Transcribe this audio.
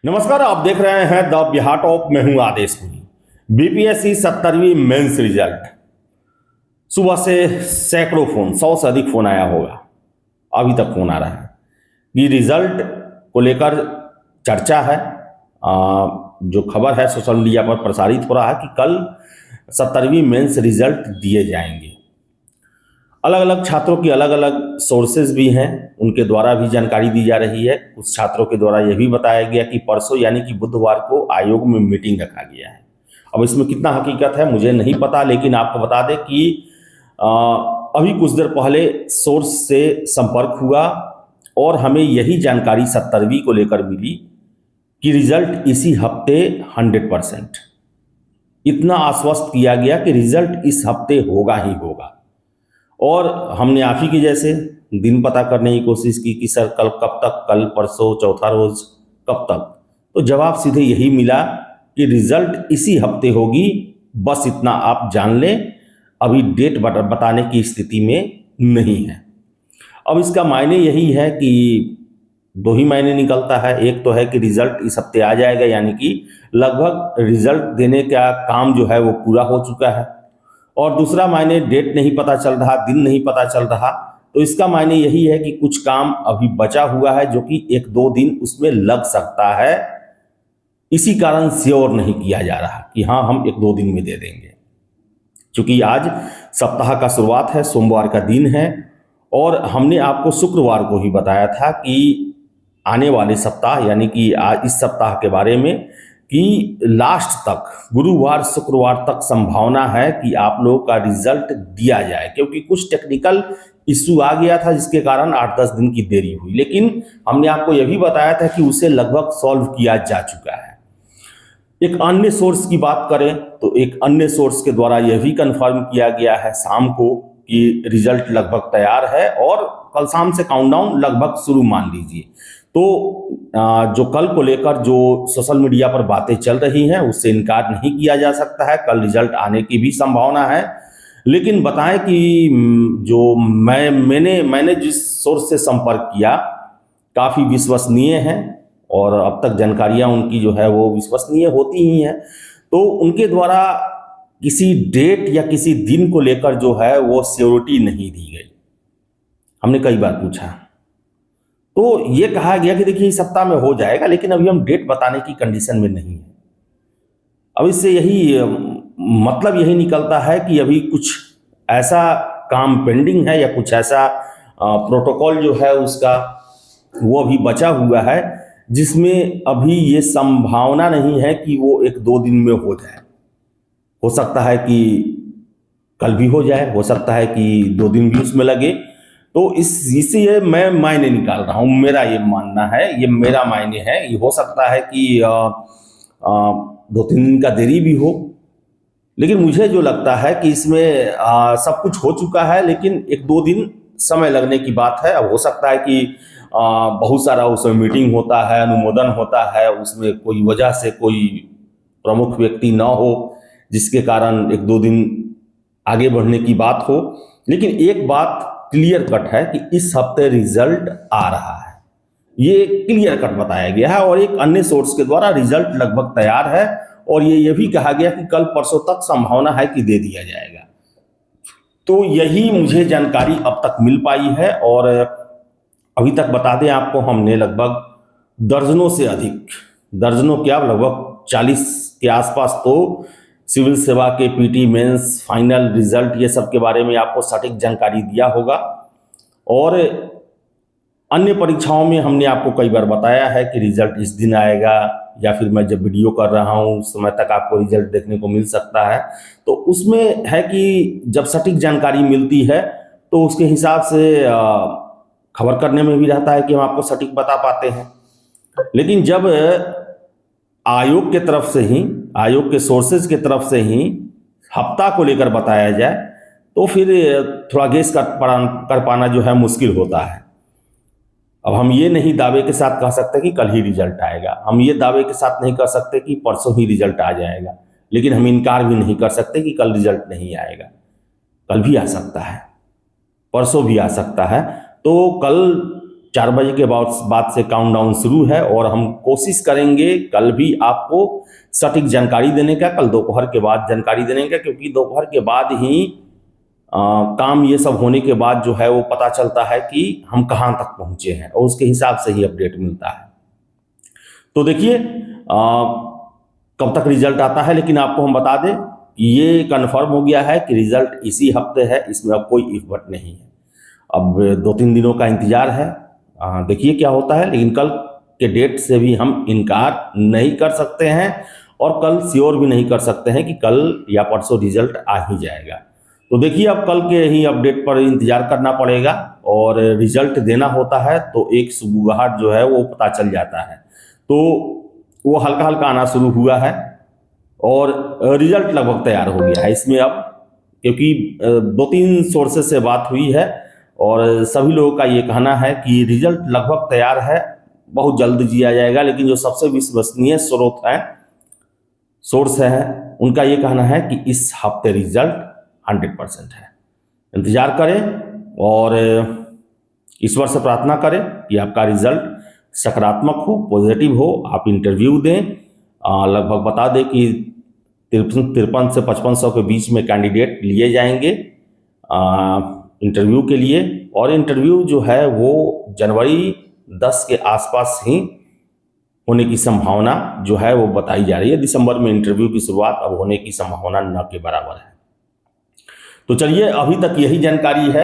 नमस्कार, आप देख रहे हैं द बिहार टॉप। मैं हूं आदेशपुरी। बीपीएससी 70वीं मेंस रिजल्ट। सुबह से सैकड़ों फोन, 100 से अधिक फोन आया होगा, अभी तक फोन आ रहा है। ये रिजल्ट को लेकर चर्चा है। जो खबर है सोशल मीडिया पर प्रसारित हो रहा है कि कल 70वीं मेंस रिजल्ट दिए जाएंगे। अलग अलग छात्रों की अलग अलग सोर्सेज भी हैं, उनके द्वारा भी जानकारी दी जा रही है। कुछ छात्रों के द्वारा यह भी बताया गया कि परसों यानी कि बुधवार को आयोग में मीटिंग रखा गया है। अब इसमें कितना हकीकत है मुझे नहीं पता, लेकिन आपको बता दें कि अभी कुछ देर पहले सोर्स से संपर्क हुआ और हमें यही जानकारी 70वीं को लेकर मिली कि रिजल्ट इसी हफ्ते 100%। इतना आश्वस्त किया गया कि रिजल्ट इस हफ्ते होगा ही होगा। और हमने आप ही की जैसे दिन पता करने की कोशिश की कि सर कल कब तक, कल परसों चौथा रोज कब तक। तो जवाब सीधे यही मिला कि रिजल्ट इसी हफ्ते होगी, बस इतना आप जान लें। अभी डेट बताने की स्थिति में नहीं है। अब इसका मायने यही है कि दो ही मायने निकलता है। एक तो है कि रिजल्ट इस हफ्ते आ जाएगा, यानी कि लगभग रिजल्ट देने का काम जो है वो पूरा हो चुका है। और दूसरा मायने डेट नहीं पता चल रहा, दिन नहीं पता चल रहा, तो इसका मायने यही है कि कुछ काम अभी बचा हुआ है जो कि 1-2 दिन उसमें लग सकता है। इसी कारण श्योर नहीं किया जा रहा कि हाँ हम 1-2 दिन में दे देंगे, क्योंकि आज सप्ताह का शुरुआत है, सोमवार का दिन है। और हमने आपको शुक्रवार को ही बताया था कि आने वाले सप्ताह यानी कि आज इस सप्ताह के बारे में कि लास्ट तक, गुरुवार शुक्रवार तक संभावना है कि आप लोगों का रिजल्ट दिया जाए, क्योंकि कुछ टेक्निकल इश्यू आ गया था जिसके कारण 8-10 दिन की देरी हुई। लेकिन हमने आपको यह भी बताया था कि उसे लगभग सॉल्व किया जा चुका है। एक अन्य सोर्स की बात करें तो एक अन्य सोर्स के द्वारा यह भी कंफर्म किया गया है शाम को कि रिजल्ट लगभग तैयार है और कल शाम से काउंटडाउन लगभग शुरू मान लीजिए। तो जो कल को लेकर जो सोशल मीडिया पर बातें चल रही हैं उससे इनकार नहीं किया जा सकता है, कल रिजल्ट आने की भी संभावना है। लेकिन बताएं कि जो मैंने जिस सोर्स से संपर्क किया काफ़ी विश्वसनीय है और अब तक जानकारियां उनकी जो है वो विश्वसनीय होती ही हैं। तो उनके द्वारा किसी डेट या किसी दिन को लेकर जो है वो श्योरिटी नहीं दी गई। हमने कई बार पूछा तो ये कहा गया कि देखिए इस सप्ताह में हो जाएगा, लेकिन अभी हम डेट बताने की कंडीशन में नहीं है। अब इससे यही मतलब यही निकलता है कि अभी कुछ ऐसा काम पेंडिंग है या कुछ ऐसा प्रोटोकॉल जो है उसका वो अभी बचा हुआ है जिसमें अभी ये संभावना नहीं है कि वो 1-2 दिन में हो जाए। हो सकता है कि कल भी हो जाए, हो सकता है कि 2 दिन भी उसमें लगे। तो इससे मैं मायने निकाल रहा हूँ, मेरा ये मानना है, ये मेरा मायने है। ये हो सकता है कि 2-3 दिन का देरी भी हो, लेकिन मुझे जो लगता है कि इसमें सब कुछ हो चुका है, लेकिन 1-2 दिन समय लगने की बात है। अब हो सकता है कि बहुत सारा उसमें मीटिंग होता है, अनुमोदन होता है, उसमें कोई वजह से कोई प्रमुख व्यक्ति ना हो जिसके कारण 1-2 दिन आगे बढ़ने की बात हो। लेकिन एक बात क्लियर कट है कि इस हफ्ते रिजल्ट आ रहा है, ये क्लियर कट बताया गया है। और एक अन्य सोर्स के द्वारा रिजल्ट लगभग तैयार है और ये भी कहा गया कि कल परसों तक संभावना है कि दे दिया जाएगा। तो यही मुझे जानकारी अब तक मिल पाई है। और अभी तक बता दें आपको, हमने लगभग दर्जनों से अधिक, दर्जनों क्या लगभग 40 के आसपास तो सिविल सेवा के पीटी मेंस फाइनल रिजल्ट ये सब के बारे में आपको सटीक जानकारी दिया होगा। और अन्य परीक्षाओं में हमने आपको कई बार बताया है कि रिजल्ट इस दिन आएगा, या फिर मैं जब वीडियो कर रहा हूँ उस समय तक आपको रिजल्ट देखने को मिल सकता है। तो उसमें है कि जब सटीक जानकारी मिलती है तो उसके हिसाब से खबर करने में भी रहता है कि हम आपको सटीक बता पाते हैं। लेकिन जब आयोग के तरफ से ही, आयोग के सोर्सेज के तरफ से ही हफ्ता को लेकर बताया जाए तो फिर थोड़ा गेस कर पाना जो है मुश्किल होता है। अब हम ये नहीं दावे के साथ कह सकते कि कल ही रिजल्ट आएगा, हम ये दावे के साथ नहीं कह सकते कि परसों ही रिजल्ट आ जाएगा, लेकिन हम इनकार भी नहीं कर सकते कि कल रिजल्ट नहीं आएगा। कल भी आ सकता है, परसों भी आ सकता है। तो कल 4 बजे के बाद से काउंटडाउन शुरू है और हम कोशिश करेंगे कल भी आपको सटीक जानकारी देने का, कल दोपहर के बाद जानकारी देने का, क्योंकि दोपहर के बाद ही काम ये सब होने के बाद जो है वो पता चलता है कि हम कहाँ तक पहुँचे हैं और उसके हिसाब से ही अपडेट मिलता है। तो देखिए कब तक रिजल्ट आता है, लेकिन आपको हम बता दें ये कंफर्म हो गया है कि रिजल्ट इसी हफ्ते है, इसमें अब कोई इफ बट नहीं है। अब 2-3 दिनों का इंतजार है, देखिए क्या होता है। लेकिन कल के डेट से भी हम इनकार नहीं कर सकते हैं और कल श्योर भी नहीं कर सकते हैं कि कल या परसों रिजल्ट आ ही जाएगा। तो देखिए अब कल के ही अपडेट पर इंतजार करना पड़ेगा और रिजल्ट देना होता है तो एक सुबुगाहट जो है वो पता चल जाता है। तो वो हल्का हल्का आना शुरू हुआ है और रिजल्ट लगभग तैयार हो गया है इसमें अब, क्योंकि 2-3 सोर्सेस से बात हुई है और सभी लोगों का ये कहना है कि रिजल्ट लगभग तैयार है, बहुत जल्द दिया जाएगा। लेकिन जो सबसे विश्वसनीय स्रोत है, सोर्स है, उनका ये कहना है कि इस हफ्ते रिजल्ट 100% है। इंतजार करें और ईश्वर से प्रार्थना करें कि आपका रिजल्ट सकारात्मक हो, पॉजिटिव हो, आप इंटरव्यू दें। लगभग बता दें कि 53 से 5500 के बीच में कैंडिडेट लिए जाएंगे इंटरव्यू के लिए, और इंटरव्यू जो है वो जनवरी 10 के आसपास ही होने की संभावना जो है वो बताई जा रही है। दिसंबर में इंटरव्यू की शुरुआत अब होने की संभावना न के बराबर है। तो चलिए अभी तक यही जानकारी है।